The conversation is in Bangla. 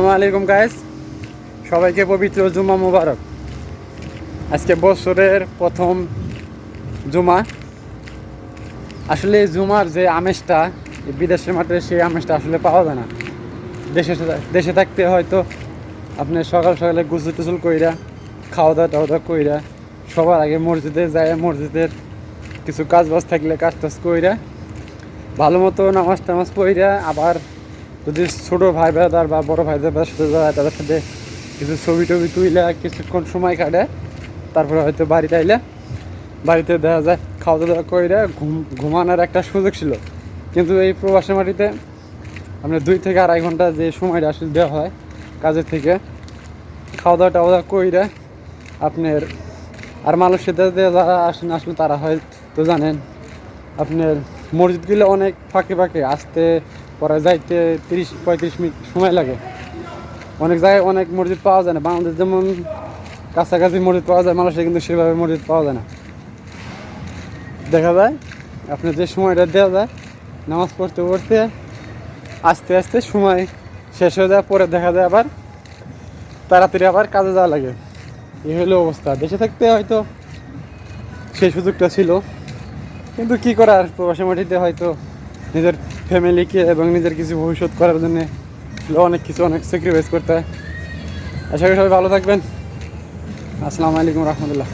আসসালামু আলাইকুম গাইস, সবাইকে পবিত্র জুমা মুবারক। আজকে বছরের প্রথম জুমা। আসলে জুমার যে আমেজটা বিদেশের মাঠে, সেই আমেজটা আসলে পাওয়া যায় না। দেশে দেশে থাকতে হয়তো আপনি সকাল সকালে গোসল টোসল কইরা খাওয়া দাওয়া কইরা সবার আগে মসজিদে যায়, মসজিদের কিছু কাজ বাজ থাকলে কাজ টাজ কইরা ভালো মতো নামাজ টামাজ পড়িরা, আবার যদি ছোটো ভাই ব্রাদার বা বড়ো ভাই ব্রাদার সাথে যায় তাদের সাথে কিছু ছবি টবি তুইলা কিছুক্ষণ সময় কাটে, তারপরে হয়তো বাড়িতে আইলে বাড়িতে দেখা যায় খাওয়া দাওয়া কইরা ঘুমানোর একটা সুযোগ ছিল। কিন্তু এই প্রবাসী মাটিতে আপনার 2 থেকে আড়াই ঘন্টা যে সময়টা আসলে দেওয়া হয় কাজের থেকে, খাওয়া দাওয়া টাওয়া দাওয়া কইরা আপনার আর মানুষের যারা আসেন আসলে তারা হয়তো জানেন আপনার মসজিদগুলো অনেক ফাঁকে ফাঁকে আসতে পরে যাইতে 30-35 মিনিট সময় লাগে। অনেক জায়গায় অনেক মসজিদ পাওয়া যায় না। বাংলাদেশ যেমন কাছাকাছি মসজিদ পাওয়া যায়, মানুষের কিন্তু সেভাবে মসজিদ পাওয়া যায় না। দেখা যায় আপনার যে সময়টা দেওয়া যায় নামাজ পড়তে পড়তে আস্তে আস্তে সময় শেষ হয়ে যায়, পরে দেখা যায় আবার তাড়াতাড়ি আবার কাজে যাওয়া লাগে। এই হলো অবস্থা। দেশে থাকতে হয়তো সেই সুযোগটা ছিল, কিন্তু কী করার, প্রবাসী মাটিতে হয়তো নিজের ফ্যামিলিকে এবং নিজের কিছু ভবিষ্যৎ করার জন্যে অনেক স্যাক্রিফাইস করতে হয়। আশা করি সবাই ভালো থাকবেন। আসসালামু আলাইকুম রহমতুল্লাহ।